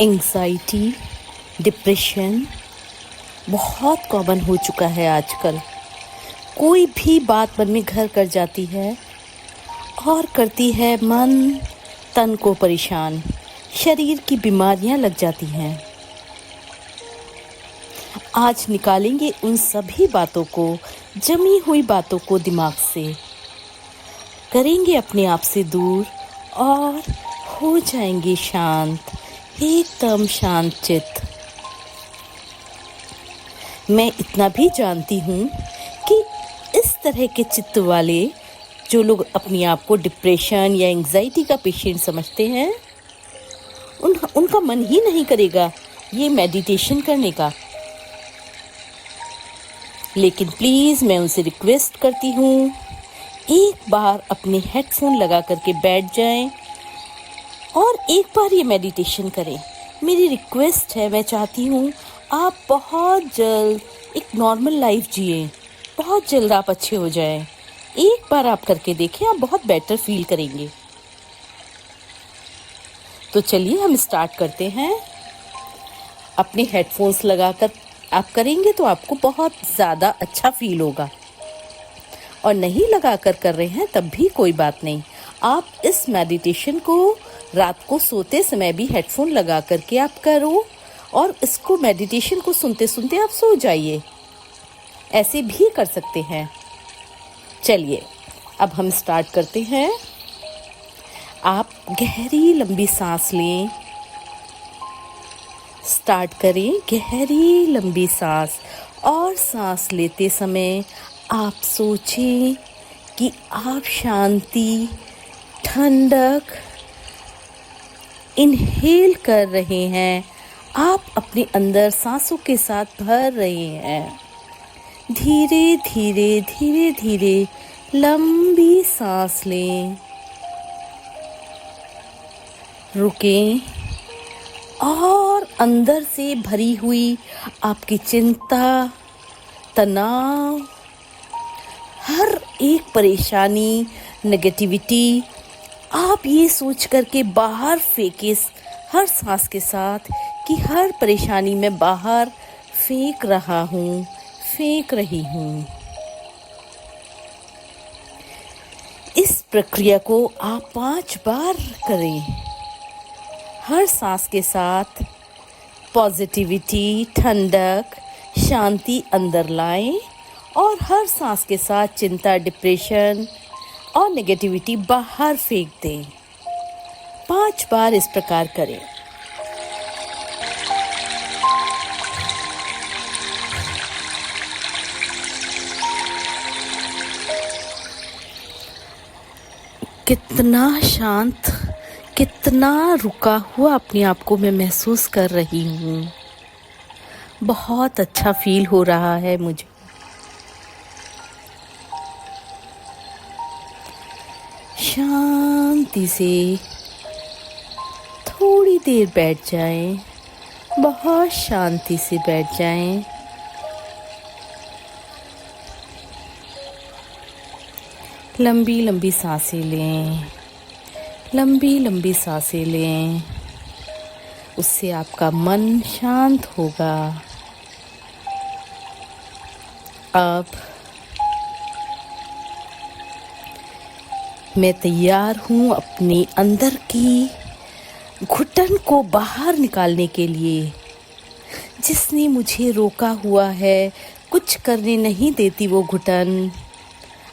Anxiety, depression बहुत common हो चुका है आजकल। कोई भी बात मन में घर कर जाती है और करती है मन तन को परेशान। शरीर की बीमारियां लग जाती हैं। आज निकालेंगे उन सभी बातों को, जमी हुई बातों को दिमाग से, करेंगे अपने आप से दूर और हो जाएंगे शांत, एकदम शांत चित्त। मैं इतना भी जानती हूँ कि इस तरह के चित्त वाले जो लोग अपने आप को डिप्रेशन या एंग्जाइटी का पेशेंट समझते हैं, उनका मन ही नहीं करेगा ये मेडिटेशन करने का। लेकिन प्लीज़ मैं उनसे रिक्वेस्ट करती हूँ, एक बार अपने हेडफोन लगा करके बैठ जाएं और एक बार ये मेडिटेशन करें। मेरी रिक्वेस्ट है, मैं चाहती हूँ आप बहुत जल्द एक नॉर्मल लाइफ जिए, बहुत जल्द आप अच्छे हो जाएं। एक बार आप करके देखें, आप बहुत बेटर फील करेंगे। तो चलिए हम स्टार्ट करते हैं। अपने हेडफोन्स लगाकर आप करेंगे तो आपको बहुत ज़्यादा अच्छा फील होगा, और नहीं लगाकर कर रहे हैं तब भी कोई बात नहीं। आप इस मेडिटेशन को रात को सोते समय भी हेडफोन लगा करके आप करो और इसको मेडिटेशन को सुनते सुनते आप सो जाइए। ऐसे भी कर सकते हैं। चलिए अब हम स्टार्ट करते हैं। आप गहरी लंबी सांस लें। स्टार्ट करें गहरी लंबी सांस, और सांस लेते समय आप सोचें कि आप शांति, ठंडक इनहेल कर रहे हैं। आप अपने अंदर सांसों के साथ भर रहे हैं। धीरे धीरे धीरे धीरे लंबी सांस लें, रुकें और अंदर से भरी हुई आपकी चिंता, तनाव, हर एक परेशानी, नेगेटिविटी आप ये सोच करके बाहर फेंके हर सांस के साथ कि हर परेशानी में बाहर फेंक रहा हूँ, फेंक रही हूँ। इस प्रक्रिया को आप 5 बार करें। हर सांस के साथ पॉजिटिविटी, ठंडक, शांति अंदर लाएं और हर सांस के साथ चिंता, डिप्रेशन और नेगेटिविटी बाहर फेंक दें। 5 बार इस प्रकार करें। कितना शांत, कितना रुका हुआ अपने आप को मैं महसूस कर रही हूँ। बहुत अच्छा फील हो रहा है मुझे। शांति से थोड़ी देर बैठ जाएं, बहुत शांति से बैठ जाएं। लंबी लंबी सांसें लें, लंबी लंबी सांसें लें। उससे आपका मन शांत होगा। अब मैं तैयार हूँ अपने अंदर की घुटन को बाहर निकालने के लिए। जिसने मुझे रोका हुआ है, कुछ करने नहीं देती वो घुटन,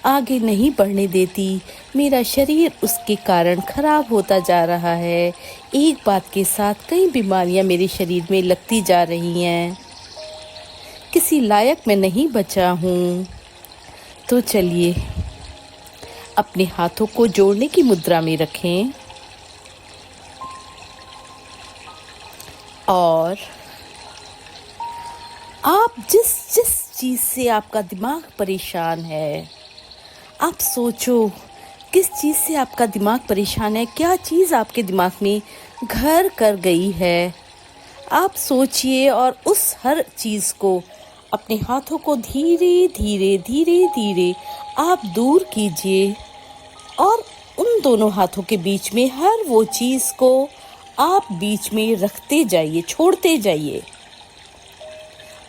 आगे नहीं बढ़ने देती। मेरा शरीर उसके कारण खराब होता जा रहा है। एक बात के साथ कई बीमारियां मेरे शरीर में लगती जा रही हैं। किसी लायक मैं नहीं बचा हूँ। तो चलिए अपने हाथों को जोड़ने की मुद्रा में रखें और आप जिस जिस चीज़ से आपका दिमाग परेशान है, आप सोचो किस चीज़ से आपका दिमाग परेशान है, क्या चीज़ आपके दिमाग में घर कर गई है। आप सोचिए और उस हर चीज़ को, अपने हाथों को धीरे धीरे धीरे धीरे आप दूर कीजिए और उन दोनों हाथों के बीच में हर वो चीज़ को आप बीच में रखते जाइए, छोड़ते जाइए।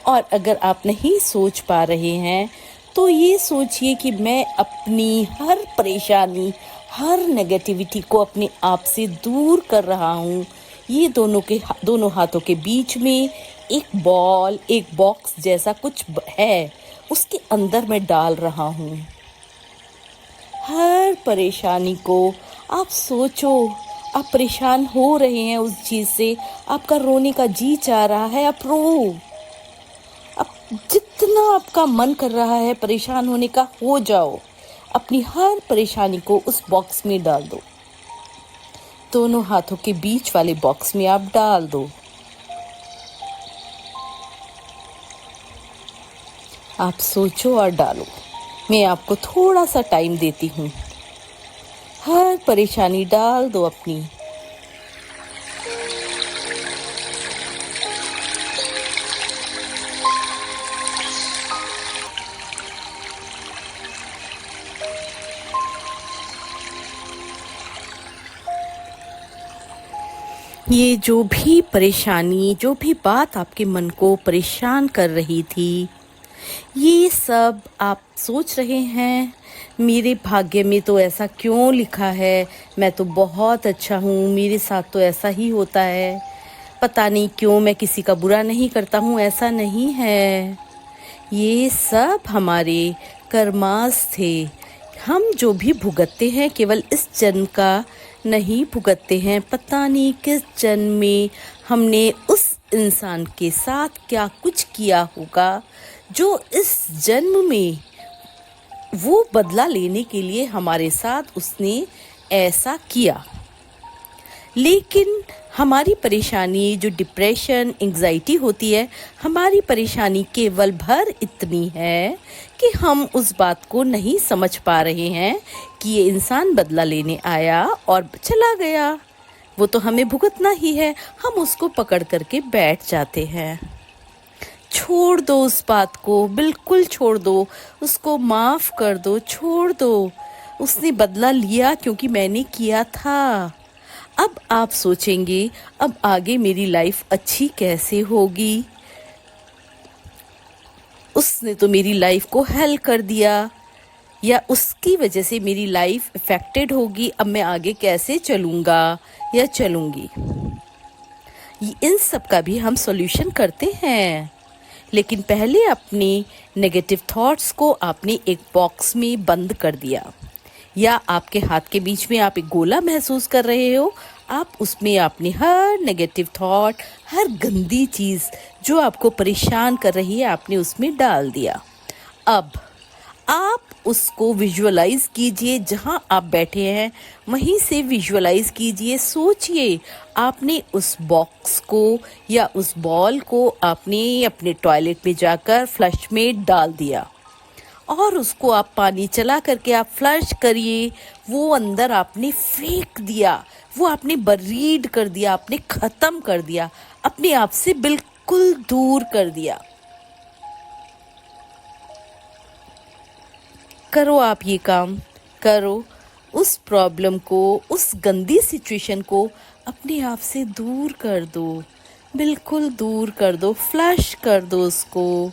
और अगर आप नहीं सोच पा रहे हैं तो ये सोचिए कि मैं अपनी हर परेशानी, हर नेगेटिविटी को अपने आप से दूर कर रहा हूँ। ये दोनों हाथों के बीच में एक बॉल, एक बॉक्स जैसा कुछ है, उसके अंदर मैं डाल रहा हूँ। हर परेशानी को आप सोचो, आप परेशान हो रहे हैं उस चीज़ से, आपका रोने का जी चाह रहा है, आप रो। अब जितना आपका मन कर रहा है परेशान होने का, हो जाओ। अपनी हर परेशानी को उस बॉक्स में डाल दो। दोनों हाथों के बीच वाले बॉक्स में आप डाल दो। आप सोचो और डालो। मैं आपको थोड़ा सा टाइम देती हूँ। हर परेशानी डाल दो अपनी। ये जो भी परेशानी, जो भी बात आपके मन को परेशान कर रही थी, ये सब आप सोच रहे हैं, मेरे भाग्य में तो ऐसा क्यों लिखा है, मैं तो बहुत अच्छा हूँ, मेरे साथ तो ऐसा ही होता है, पता नहीं क्यों मैं किसी का बुरा नहीं करता हूँ। ऐसा नहीं है, ये सब हमारे कर्मास थे। हम जो भी भुगतते हैं केवल इस जन्म का नहीं भुगतते हैं, पता नहीं किस जन्म में हमने उस इंसान के साथ क्या कुछ किया होगा जो इस जन्म में वो बदला लेने के लिए हमारे साथ उसने ऐसा किया। लेकिन हमारी परेशानी, जो डिप्रेशन, एंग्जाइटी होती है, हमारी परेशानी केवल भर इतनी है कि हम उस बात को नहीं समझ पा रहे हैं कि ये इंसान बदला लेने आया और चला गया, वो तो हमें भुगतना ही है। हम उसको पकड़ करके बैठ जाते हैं। छोड़ दो उस बात को, बिल्कुल छोड़ दो, उसको माफ़ कर दो, छोड़ दो। उसने बदला लिया क्योंकि मैंने किया था। अब आप सोचेंगे, अब आगे मेरी लाइफ अच्छी कैसे होगी, उसने तो मेरी लाइफ को हेल कर दिया, या उसकी वजह से मेरी लाइफ इफेक्टेड होगी, अब मैं आगे कैसे चलूँगा या चलूँगी। इन सब का भी हम सॉल्यूशन करते हैं, लेकिन पहले अपने नेगेटिव थॉट्स को आपने एक बॉक्स में बंद कर दिया, या आपके हाथ के बीच में आप एक गोला महसूस कर रहे हो, आप उसमें आपने हर नेगेटिव थॉट, हर गंदी चीज़ जो आपको परेशान कर रही है, आपने उसमें डाल दिया। अब आप उसको विजुअलाइज कीजिए, जहाँ आप बैठे हैं वहीं से विजुअलाइज कीजिए। सोचिए, आपने उस बॉक्स को या उस बॉल को आपने अपने टॉयलेट में जाकर फ्लश में डाल दिया, और उसको आप पानी चला करके आप फ्लश करिए। वो अंदर आपने फेंक दिया, वो आपने बरीड कर दिया, आपने ख़त्म कर दिया, अपने आप से बिल्कुल दूर कर दिया। करो आप ये काम, करो। उस प्रॉब्लम को, उस गंदी सिचुएशन को अपने आप से दूर कर दो, बिल्कुल दूर कर दो, फ्लश कर दो उसको।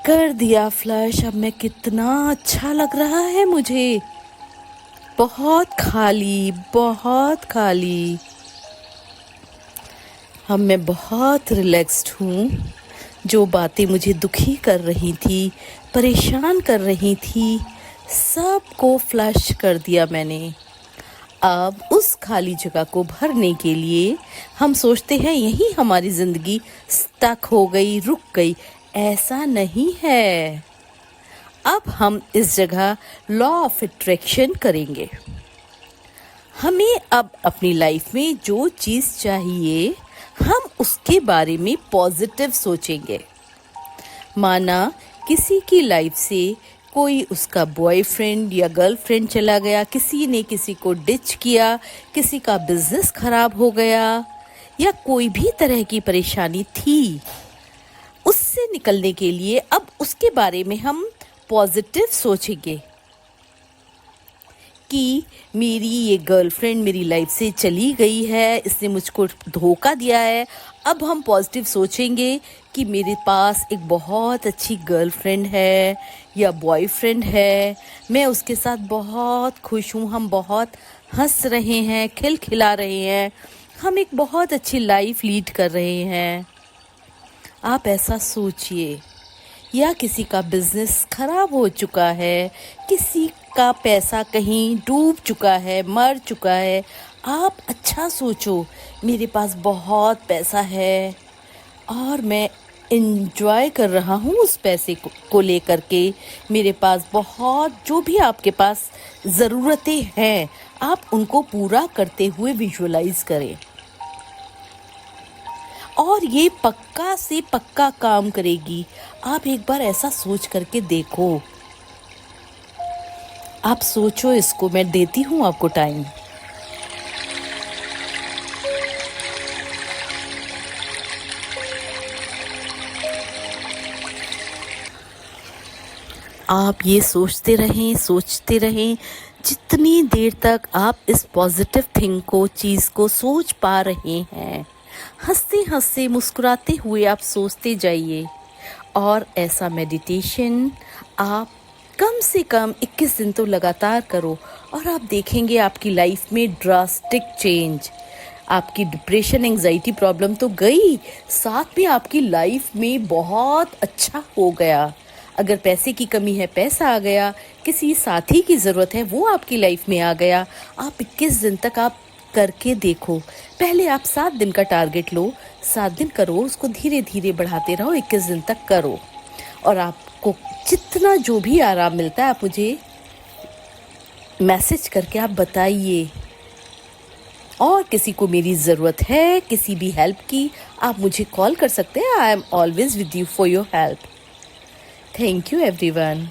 कर दिया फ्लश। अब मैं कितना अच्छा लग रहा है मुझे, बहुत खाली, बहुत खाली। अब मैं बहुत रिलैक्स्ड हूँ। जो बातें मुझे दुखी कर रही थी, परेशान कर रही थी, सबको फ्लश कर दिया मैंने। अब उस खाली जगह को भरने के लिए हम सोचते हैं यहीं हमारी ज़िंदगी स्टक हो गई, रुक गई। ऐसा नहीं है। अब हम इस जगह लॉ ऑफ अट्रैक्शन करेंगे। हमें अब अपनी लाइफ में जो चीज़ चाहिए, हम उसके बारे में पॉजिटिव सोचेंगे। माना किसी की लाइफ से कोई उसका बॉयफ्रेंड या गर्लफ्रेंड चला गया, किसी ने किसी को डिच किया, किसी का बिजनेस खराब हो गया, या कोई भी तरह की परेशानी थी, उससे निकलने के लिए अब उसके बारे में हम पॉजिटिव सोचेंगे कि मेरी ये गर्लफ्रेंड मेरी लाइफ से चली गई है, इसने मुझको धोखा दिया है। अब हम पॉजिटिव सोचेंगे कि मेरे पास एक बहुत अच्छी गर्लफ्रेंड है या बॉयफ्रेंड है, मैं उसके साथ बहुत खुश हूँ, हम बहुत हंस रहे हैं, खिलखिला रहे हैं, हम एक बहुत अच्छी लाइफ लीड कर रहे हैं। आप ऐसा सोचिए। या किसी का बिजनेस खराब हो चुका है, किसी का पैसा कहीं डूब चुका है, मर चुका है, आप अच्छा सोचो, मेरे पास बहुत पैसा है और मैं इंजॉय कर रहा हूँ उस पैसे को लेकर के। मेरे पास बहुत, जो भी आपके पास ज़रूरतें हैं, आप उनको पूरा करते हुए विजुअलाइज करें और ये पक्का से पक्का काम करेगी। आप एक बार ऐसा सोच करके देखो। आप सोचो इसको, मैं देती हूँ आपको टाइम। आप ये सोचते रहें जितनी देर तक आप इस पॉजिटिव थिंग को, चीज़ को सोच पा रहे हैं। हंसते हंसते मुस्कुराते हुए आप सोचते जाइए और ऐसा मेडिटेशन आप कम से कम 21 दिन तो लगातार करो और आप देखेंगे आपकी लाइफ में ड्रास्टिक चेंज। आपकी डिप्रेशन, एंजाइटी प्रॉब्लम तो गई, साथ में आपकी लाइफ में बहुत अच्छा हो गया। अगर पैसे की कमी है, पैसा आ गया, किसी साथी की ज़रूरत है, वो आपकी लाइफ में आ गया। आप 21 दिन तक आप करके देखो। पहले आप 7 दिन का टारगेट लो, 7 दिन करो, उसको धीरे धीरे बढ़ाते रहो, 21 दिन तक करो और आपको जितना जो भी आराम मिलता है आप मुझे मैसेज करके आप बताइए। और किसी को मेरी ज़रूरत है किसी भी हेल्प की, आप मुझे कॉल कर सकते हैं। I am always with you for your help. Thank you everyone.